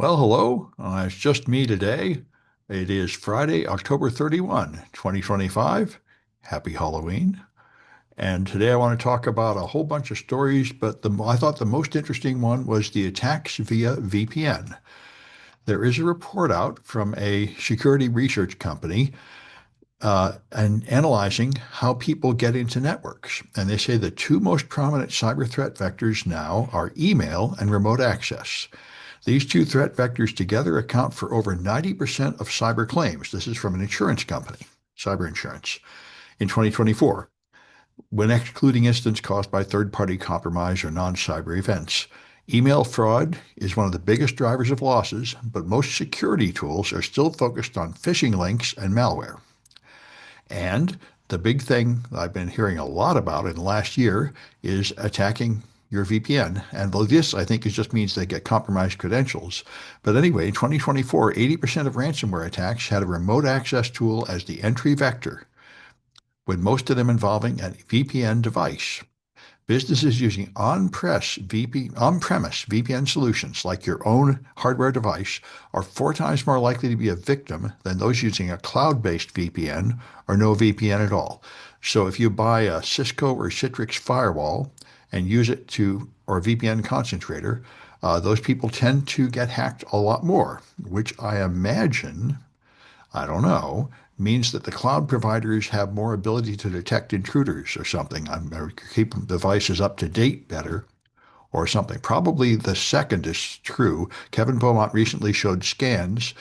Well, hello. It's just me today. It is Friday, October 31, 2025. Happy Halloween. And today I want to talk about a whole bunch of stories, but I thought the most interesting one was the attacks via VPN. There is a report out from a security research company and analyzing how people get into networks. And they say the two most prominent cyber threat vectors now are email and remote access. These two threat vectors together account for over 90% of cyber claims. This is from an insurance company, cyber insurance, in 2024, when excluding incidents caused by third-party compromise or non-cyber events. Email fraud is one of the biggest drivers of losses, but most security tools are still focused on phishing links and malware. And the big thing I've been hearing a lot about in the last year is attacking your VPN. And this, I think, just means they get compromised credentials. But anyway, in 2024, 80% of ransomware attacks had a remote access tool as the entry vector, with most of them involving a VPN device. Businesses using on-premise VPN solutions like your own hardware device are 4 times more likely to be a victim than those using a cloud-based VPN or no VPN at all. So if you buy a Cisco or Citrix firewall and use it or a VPN concentrator, those people tend to get hacked a lot more, which I imagine, I don't know, means that the cloud providers have more ability to detect intruders or something. Or keep devices up to date better or something. Probably the second is true. Kevin Beaumont recently showed scans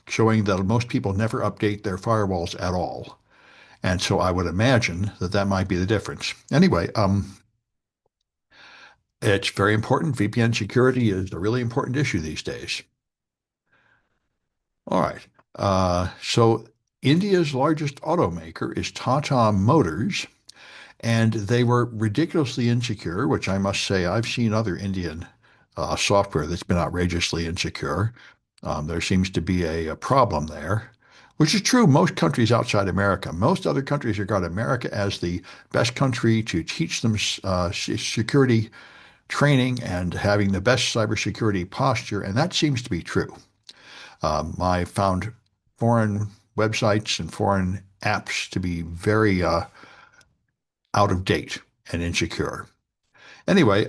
showing that most people never update their firewalls at all. And so I would imagine that that might be the difference. Anyway, it's very important. VPN security is a really important issue these days. All right. So India's largest automaker is Tata Motors, and they were ridiculously insecure, which I must say I've seen other Indian software that's been outrageously insecure. There seems to be a problem there, which is true most countries outside America. Most other countries regard America as the best country to teach them security training and having the best cybersecurity posture, and that seems to be true. I found foreign websites and foreign apps to be very out of date and insecure. Anyway,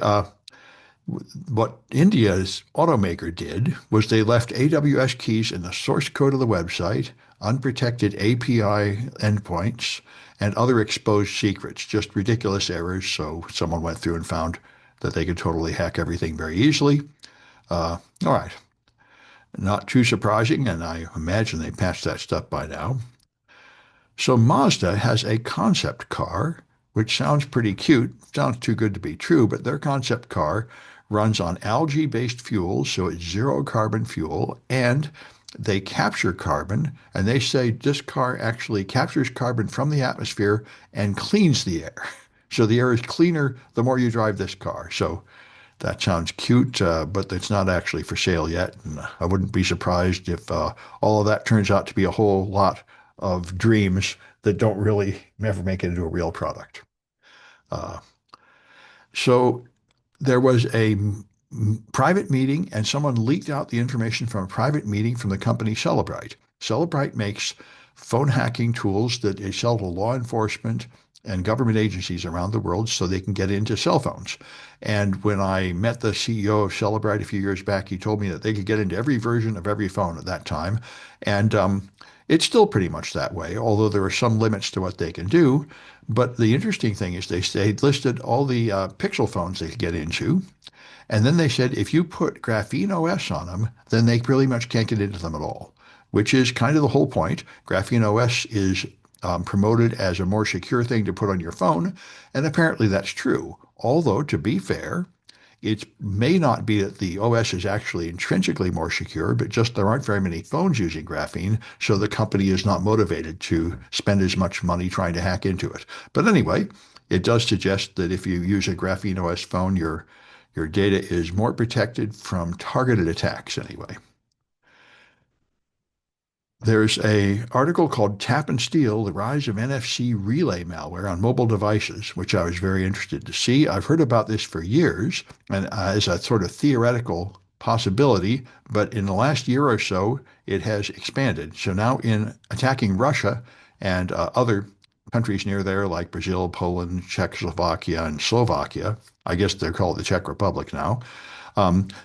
what India's automaker did was they left AWS keys in the source code of the website, unprotected API endpoints, and other exposed secrets, just ridiculous errors. So someone went through and found that they could totally hack everything very easily. All right, not too surprising, and I imagine they patched that stuff by now. So Mazda has a concept car, which sounds pretty cute, sounds too good to be true, but their concept car runs on algae-based fuels, so it's zero carbon fuel, and they capture carbon, and they say this car actually captures carbon from the atmosphere and cleans the air. So the air is cleaner the more you drive this car. So that sounds cute, but it's not actually for sale yet. And I wouldn't be surprised if all of that turns out to be a whole lot of dreams that don't really ever make it into a real product. Uh, so there was a private meeting, and someone leaked out the information from a private meeting from the company Cellebrite. Cellebrite makes phone hacking tools that they sell to law enforcement and government agencies around the world so they can get into cell phones. And when I met the CEO of Cellebrite a few years back, he told me that they could get into every version of every phone at that time. And it's still pretty much that way, although there are some limits to what they can do. But the interesting thing is they listed all the Pixel phones they could get into. And then they said if you put Graphene OS on them, then they pretty much can't get into them at all, which is kind of the whole point. Graphene OS is promoted as a more secure thing to put on your phone, and apparently that's true. Although, to be fair, it may not be that the OS is actually intrinsically more secure, but just there aren't very many phones using graphene, so the company is not motivated to spend as much money trying to hack into it. But anyway, it does suggest that if you use a graphene OS phone, your data is more protected from targeted attacks anyway. There's a article called Tap and Steal, The Rise of NFC Relay Malware on Mobile Devices, which I was very interested to see. I've heard about this for years, and as a sort of theoretical possibility, but in the last year or so, it has expanded. So now, in attacking Russia and other countries near there, like Brazil, Poland, Czechoslovakia, and Slovakia, I guess they're called the Czech Republic now,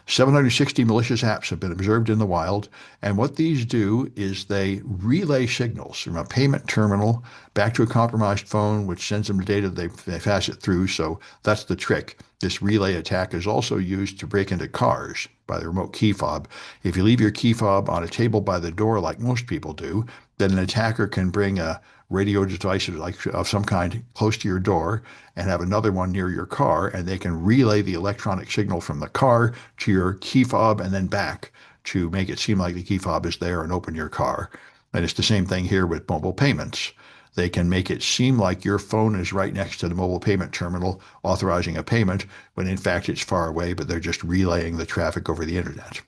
760 malicious apps have been observed in the wild, and what these do is they relay signals from a payment terminal back to a compromised phone, which sends them the data they pass it through. So that's the trick. This relay attack is also used to break into cars by the remote key fob. If you leave your key fob on a table by the door, like most people do, then an attacker can bring a radio device of some kind close to your door and have another one near your car, and they can relay the electronic signal from the car to your key fob and then back to make it seem like the key fob is there and open your car. And it's the same thing here with mobile payments. They can make it seem like your phone is right next to the mobile payment terminal authorizing a payment when in fact it's far away, but they're just relaying the traffic over the internet.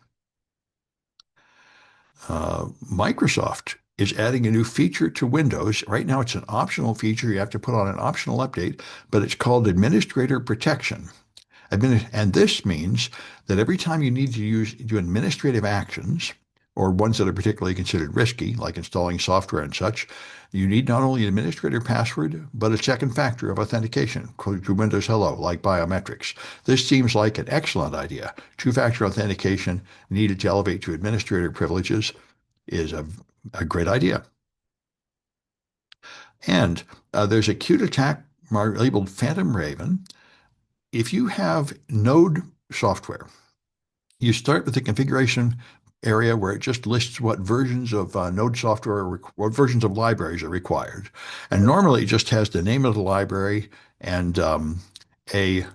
Microsoft is adding a new feature to Windows. Right now, it's an optional feature. You have to put on an optional update, but it's called Administrator Protection. And this means that every time you need to do administrative actions, or ones that are particularly considered risky, like installing software and such, you need not only an administrator password, but a second factor of authentication through Windows Hello, like biometrics. This seems like an excellent idea. Two-factor authentication needed to elevate to administrator privileges is a great idea. And there's a cute attack labeled Phantom Raven. If you have Node software, you start with the configuration area where it just lists what versions of Node software, what versions of libraries are required. And normally it just has the name of the library and a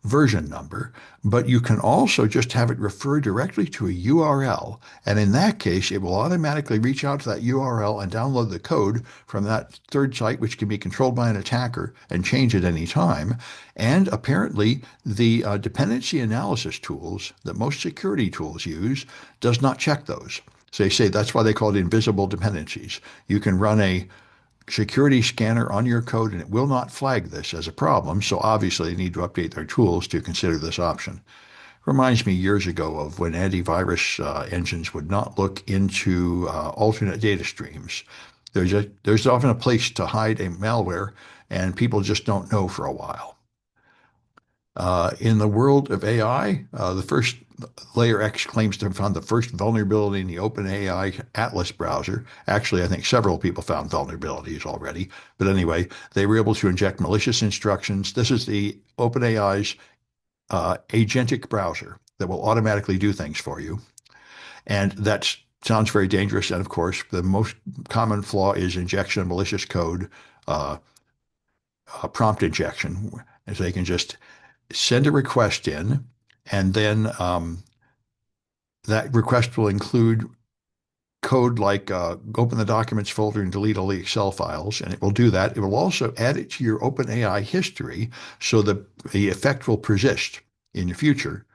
version number, but you can also just have it refer directly to a URL. And in that case, it will automatically reach out to that URL and download the code from that third site, which can be controlled by an attacker and change at any time. And apparently, the dependency analysis tools that most security tools use does not check those. So they say that's why they call it invisible dependencies. You can run a security scanner on your code and it will not flag this as a problem. So obviously they need to update their tools to consider this option. Reminds me years ago of when antivirus engines would not look into alternate data streams. There's often a place to hide a malware and people just don't know for a while. In the world of AI, the first Layer X claims to have found the first vulnerability in the OpenAI Atlas browser. Actually, I think several people found vulnerabilities already. But anyway, they were able to inject malicious instructions. This is the OpenAI's agentic browser that will automatically do things for you. And that sounds very dangerous. And of course, the most common flaw is injection of malicious code, prompt injection, as they can just send a request in, and then that request will include code like open the documents folder and delete all the Excel files, and it will do that. It will also add it to your OpenAI history so that the effect will persist in the future,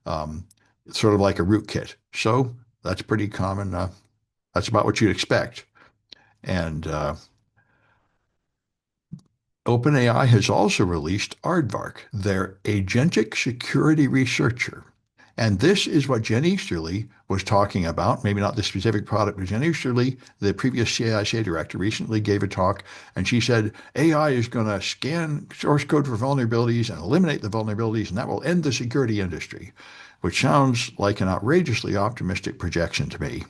sort of like a rootkit. So that's pretty common. That's about what you'd expect. And OpenAI has also released Aardvark, their agentic security researcher. And this is what Jen Easterly was talking about, maybe not the specific product, but Jen Easterly, the previous CISA director, recently gave a talk, and she said AI is going to scan source code for vulnerabilities and eliminate the vulnerabilities, and that will end the security industry, which sounds like an outrageously optimistic projection to me.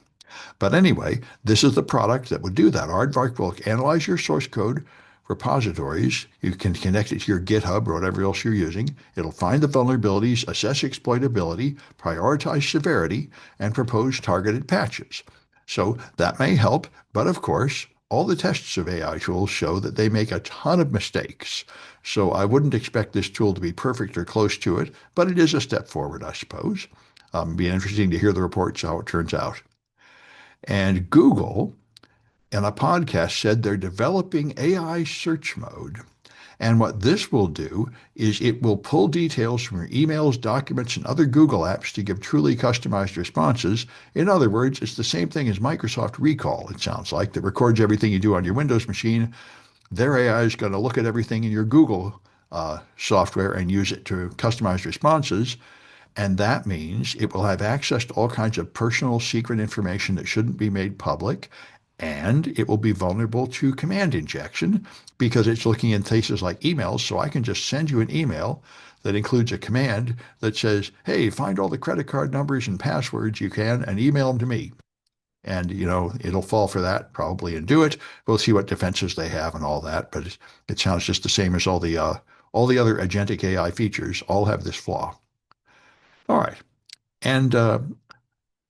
But anyway, this is the product that would do that. Aardvark will analyze your source code repositories. You can connect it to your GitHub or whatever else you're using. It'll find the vulnerabilities, assess exploitability, prioritize severity, and propose targeted patches. So that may help, but of course, all the tests of AI tools show that they make a ton of mistakes. So I wouldn't expect this tool to be perfect or close to it, but it is a step forward, I suppose. It'd be interesting to hear the reports, how it turns out. And Google, in a podcast, said they're developing AI search mode. And what this will do is it will pull details from your emails, documents, and other Google apps to give truly customized responses. In other words, it's the same thing as Microsoft Recall, it sounds like, that records everything you do on your Windows machine. Their AI is going to look at everything in your Google software and use it to customize responses. And that means it will have access to all kinds of personal secret information that shouldn't be made public. And it will be vulnerable to command injection because it's looking in places like emails. So I can just send you an email that includes a command that says, hey, find all the credit card numbers and passwords you can and email them to me. And, it'll fall for that probably and do it. We'll see what defenses they have and all that. But it sounds just the same as all the other agentic AI features all have this flaw. All right. And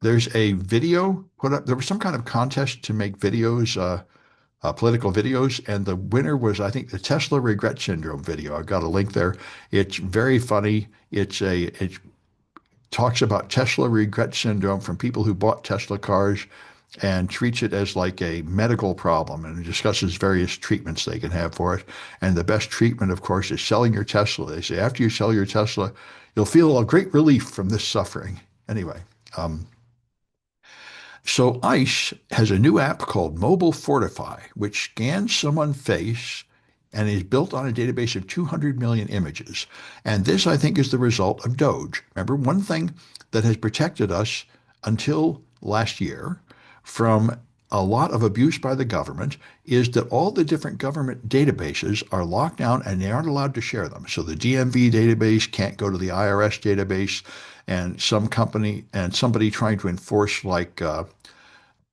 there's a video put up. There was some kind of contest to make videos, political videos, and the winner was, I think, the Tesla regret syndrome video. I've got a link there. It's very funny. It talks about Tesla regret syndrome from people who bought Tesla cars and treats it as like a medical problem and discusses various treatments they can have for it. And the best treatment, of course, is selling your Tesla. They say after you sell your Tesla, you'll feel a great relief from this suffering. Anyway, so ICE has a new app called Mobile Fortify, which scans someone's face and is built on a database of 200 million images. And this, I think, is the result of Doge. Remember, one thing that has protected us until last year from a lot of abuse by the government is that all the different government databases are locked down and they aren't allowed to share them. So the DMV database can't go to the IRS database, and some company and somebody trying to enforce like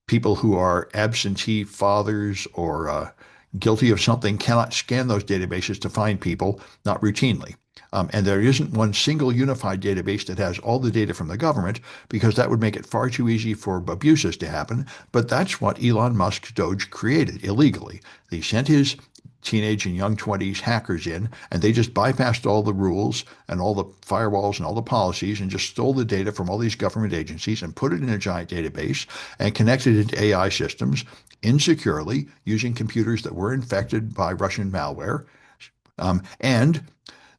people who are absentee fathers or guilty of something cannot scan those databases to find people, not routinely. And there isn't one single unified database that has all the data from the government because that would make it far too easy for abuses to happen. But that's what Elon Musk's Doge created illegally. They sent his teenage and young 20s hackers in, and they just bypassed all the rules and all the firewalls and all the policies and just stole the data from all these government agencies and put it in a giant database and connected it to AI systems insecurely using computers that were infected by Russian malware. And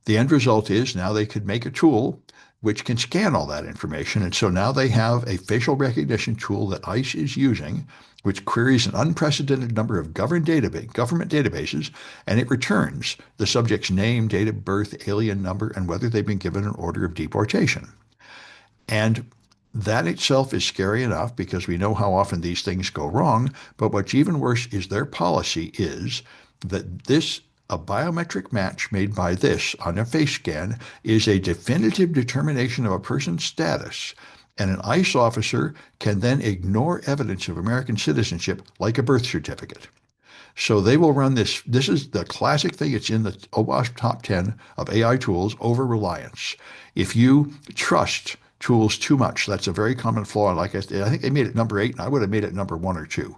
the end result is now they could make a tool which can scan all that information. And so now they have a facial recognition tool that ICE is using, which queries an unprecedented number of government databases, and it returns the subject's name, date of birth, alien number, and whether they've been given an order of deportation. And that itself is scary enough because we know how often these things go wrong. But what's even worse is their policy is that a biometric match made by this on a face scan is a definitive determination of a person's status, and an ICE officer can then ignore evidence of American citizenship like a birth certificate. So they will run this. This is the classic thing. It's in the OWASP top 10 of AI tools, over-reliance. If you trust tools too much, that's a very common flaw. Like I said, I think they made it number 8, and I would have made it number 1 or 2.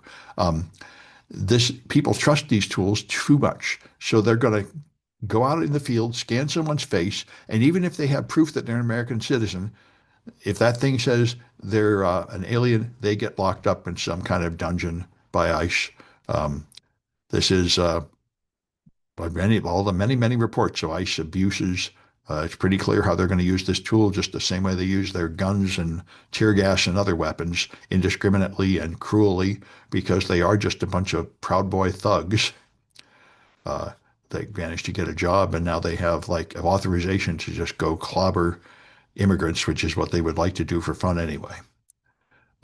People trust these tools too much, so they're going to go out in the field, scan someone's face, and even if they have proof that they're an American citizen, if that thing says they're an alien, they get locked up in some kind of dungeon by ICE. This is by all the many reports of ICE abuses. It's pretty clear how they're going to use this tool, just the same way they use their guns and tear gas and other weapons indiscriminately and cruelly, because they are just a bunch of Proud Boy thugs. They managed to get a job, and now they have like authorization to just go clobber immigrants, which is what they would like to do for fun anyway.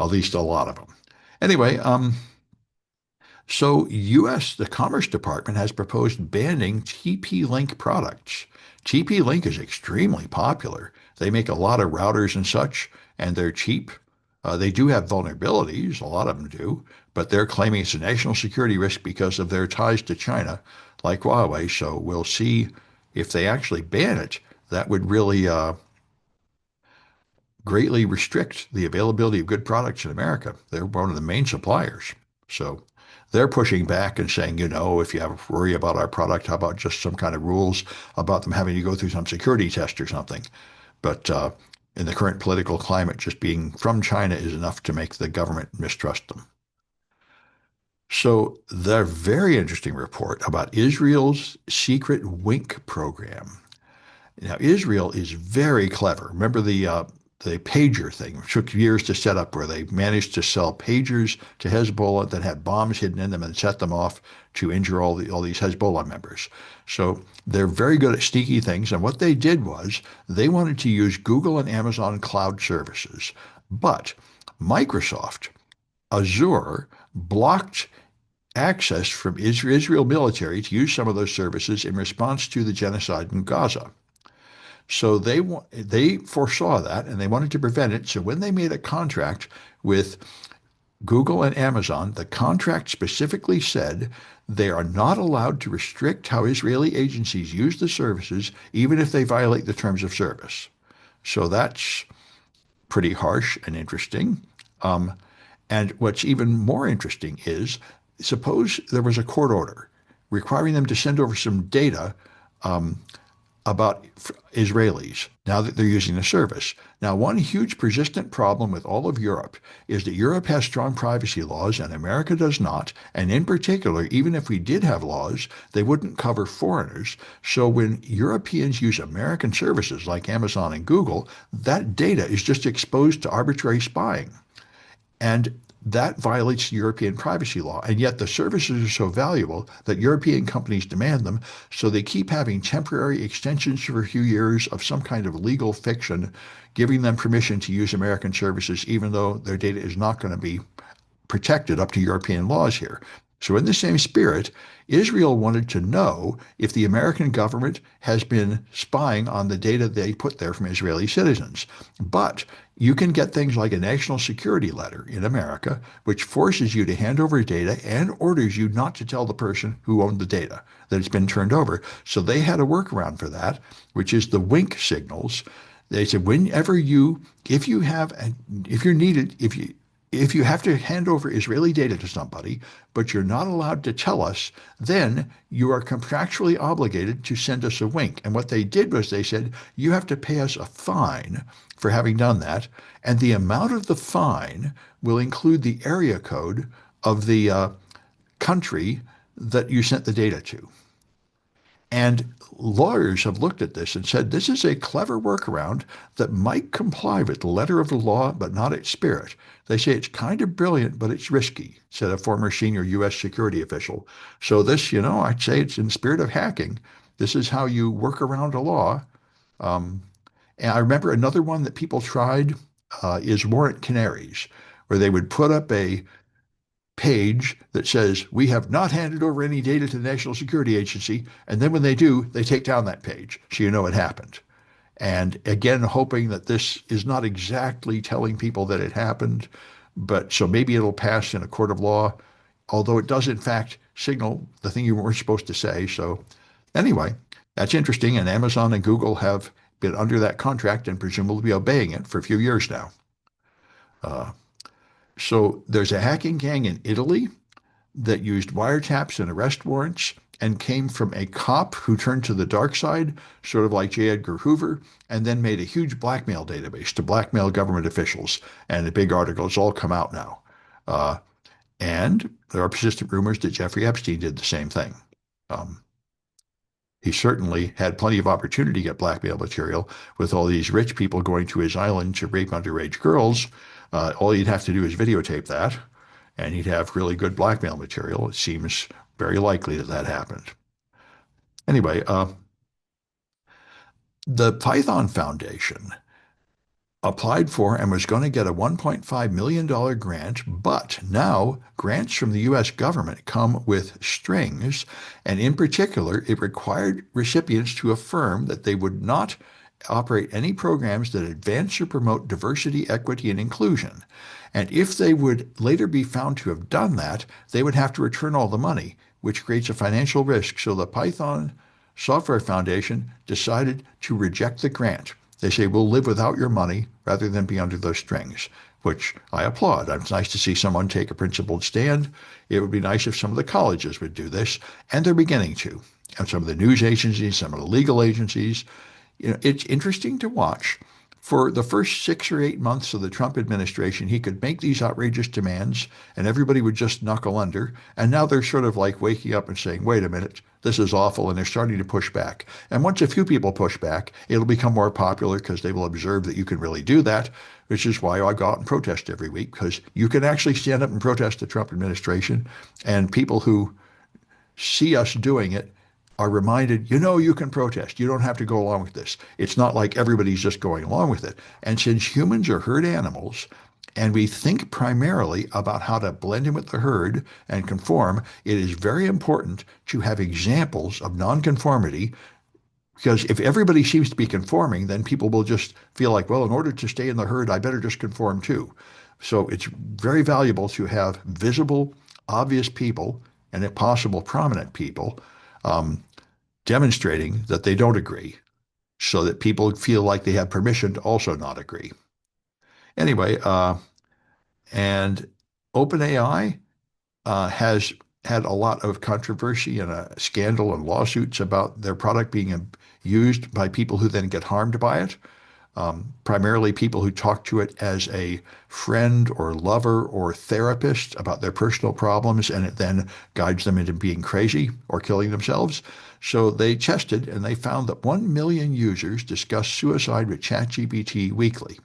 At least a lot of them. Anyway, so the Commerce Department has proposed banning TP-Link products. TP-Link is extremely popular. They make a lot of routers and such, and they're cheap. They do have vulnerabilities, a lot of them do, but they're claiming it's a national security risk because of their ties to China, like Huawei. So we'll see if they actually ban it. That would really greatly restrict the availability of good products in America. They're one of the main suppliers. So they're pushing back and saying, if you have worry about our product, how about just some kind of rules about them having to go through some security test or something? But in the current political climate, just being from China is enough to make the government mistrust them. So the very interesting report about Israel's secret wink program. Now, Israel is very clever. Remember the the pager thing, which took years to set up, where they managed to sell pagers to Hezbollah that had bombs hidden in them and set them off to injure all these Hezbollah members. So they're very good at sneaky things. And what they did was they wanted to use Google and Amazon cloud services, but Microsoft Azure blocked access from Israel military to use some of those services in response to the genocide in Gaza. So they foresaw that and they wanted to prevent it. So when they made a contract with Google and Amazon, the contract specifically said they are not allowed to restrict how Israeli agencies use the services, even if they violate the terms of service. So that's pretty harsh and interesting. Um, and what's even more interesting is, suppose there was a court order requiring them to send over some data um, about Israelis now that they're using the service. Now, one huge persistent problem with all of Europe is that Europe has strong privacy laws and America does not. And in particular, even if we did have laws, they wouldn't cover foreigners. So when Europeans use American services like Amazon and Google, that data is just exposed to arbitrary spying. And that violates European privacy law. And yet the services are so valuable that European companies demand them. So they keep having temporary extensions for a few years of some kind of legal fiction, giving them permission to use American services, even though their data is not going to be protected up to European laws here. So in the same spirit, Israel wanted to know if the American government has been spying on the data they put there from Israeli citizens. But you can get things like a national security letter in America, which forces you to hand over data and orders you not to tell the person who owned the data that it's been turned over. So they had a workaround for that, which is the wink signals. They said, whenever you, if you have, if you're needed, if you have to hand over Israeli data to somebody, but you're not allowed to tell us, then you are contractually obligated to send us a wink. And what they did was they said, you have to pay us a fine for having done that. And the amount of the fine will include the area code of the country that you sent the data to. And lawyers have looked at this and said this is a clever workaround that might comply with the letter of the law, but not its spirit. They say it's kind of brilliant, but it's risky, said a former senior U.S. security official. So this, I'd say it's in the spirit of hacking. This is how you work around a law. Um, and I remember another one that people tried is warrant canaries, where they would put up a page that says, we have not handed over any data to the National Security Agency. And then when they do, they take down that page. So you know it happened. And again, hoping that this is not exactly telling people that it happened, but so maybe it'll pass in a court of law, although it does in fact signal the thing you weren't supposed to say. So anyway, that's interesting. And Amazon and Google have been under that contract and presumably obeying it for a few years now. Uh, so there's a hacking gang in Italy that used wiretaps and arrest warrants and came from a cop who turned to the dark side, sort of like J. Edgar Hoover, and then made a huge blackmail database to blackmail government officials. And the big articles all come out now. And there are persistent rumors that Jeffrey Epstein did the same thing. He certainly had plenty of opportunity to get blackmail material with all these rich people going to his island to rape underage girls. All he'd have to do is videotape that, and he'd have really good blackmail material. It seems very likely that that happened. Anyway, the Python Foundation applied for and was going to get a $1.5 million grant, but now grants from the U.S. government come with strings, and in particular, it required recipients to affirm that they would not operate any programs that advance or promote diversity, equity, and inclusion. And if they would later be found to have done that, they would have to return all the money, which creates a financial risk. So the Python Software Foundation decided to reject the grant. They say, we'll live without your money rather than be under those strings, which I applaud. It's nice to see someone take a principled stand. It would be nice if some of the colleges would do this, and they're beginning to. And some of the news agencies, some of the legal agencies. It's interesting to watch For the first 6 or 8 months of the Trump administration, he could make these outrageous demands and everybody would just knuckle under. And now they're sort of like waking up and saying, wait a minute, this is awful. And they're starting to push back. And once a few people push back, it'll become more popular because they will observe that you can really do that, which is why I go out and protest every week, because you can actually stand up and protest the Trump administration. And people who see us doing it are reminded, you can protest. You don't have to go along with this. It's not like everybody's just going along with it. And since humans are herd animals, and we think primarily about how to blend in with the herd and conform, it is very important to have examples of nonconformity, because if everybody seems to be conforming, then people will just feel like, well, in order to stay in the herd, I better just conform too. So it's very valuable to have visible, obvious people, and if possible, prominent people, um, demonstrating that they don't agree so that people feel like they have permission to also not agree. Anyway, and OpenAI has had a lot of controversy and a scandal and lawsuits about their product being used by people who then get harmed by it. Primarily people who talk to it as a friend or lover or therapist about their personal problems, and it then guides them into being crazy or killing themselves. So they tested and they found that 1 million users discuss suicide with ChatGPT weekly.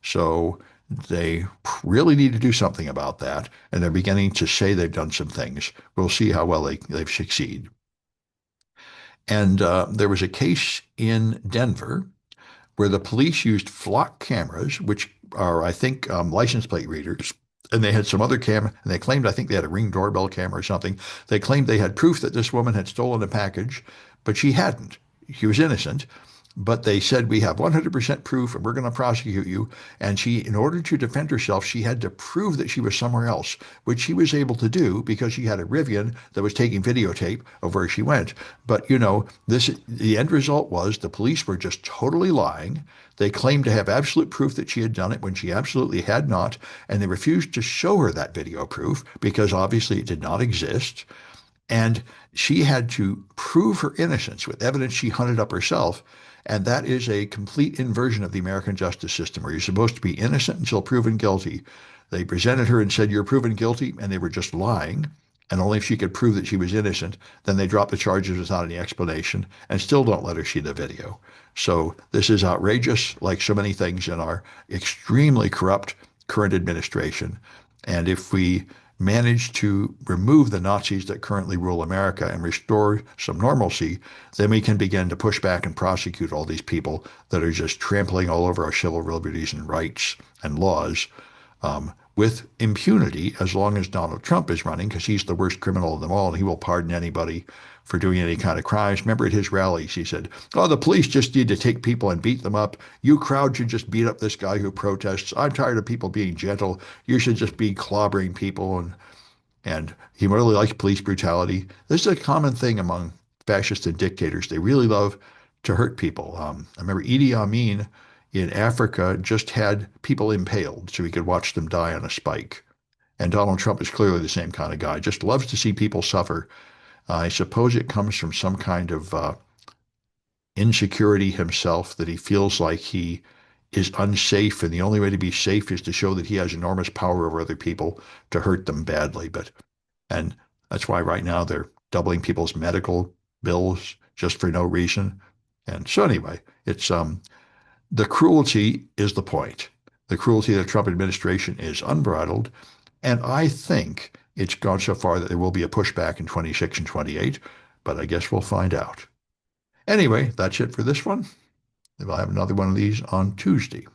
So they really need to do something about that, and they're beginning to say they've done some things. We'll see how well they succeed. And there was a case in Denver where the police used flock cameras, which are, I think, license plate readers. And they had some other camera, and they claimed, I think they had a Ring doorbell camera or something. They claimed they had proof that this woman had stolen a package, but she hadn't. She was innocent. But they said, we have 100% proof and we're going to prosecute you. And she, in order to defend herself, she had to prove that she was somewhere else, which she was able to do because she had a Rivian that was taking videotape of where she went. But, the end result was the police were just totally lying. They claimed to have absolute proof that she had done it when she absolutely had not. And they refused to show her that video proof because obviously it did not exist. And she had to prove her innocence with evidence she hunted up herself. And that is a complete inversion of the American justice system, where you're supposed to be innocent until proven guilty. They presented her and said, you're proven guilty, and they were just lying. And only if she could prove that she was innocent, then they dropped the charges without any explanation and still don't let her see the video. So this is outrageous, like so many things in our extremely corrupt current administration. And if we manage to remove the Nazis that currently rule America and restore some normalcy, then we can begin to push back and prosecute all these people that are just trampling all over our civil liberties and rights and laws, with impunity, as long as Donald Trump is running, because he's the worst criminal of them all, and he will pardon anybody for doing any kind of crimes. Remember at his rallies, he said, oh, the police just need to take people and beat them up. You crowd should just beat up this guy who protests. I'm tired of people being gentle. You should just be clobbering people. And he really likes police brutality. This is a common thing among fascists and dictators. They really love to hurt people. I remember Idi Amin in Africa just had people impaled so he could watch them die on a spike. And Donald Trump is clearly the same kind of guy, just loves to see people suffer. I suppose it comes from some kind of insecurity himself, that he feels like he is unsafe, and the only way to be safe is to show that he has enormous power over other people to hurt them badly. And that's why right now they're doubling people's medical bills just for no reason. And so anyway, it's the cruelty is the point. The cruelty of the Trump administration is unbridled, and I think it's gone so far that there will be a pushback in 26 and 28, but I guess we'll find out. Anyway, that's it for this one. We'll have another one of these on Tuesday.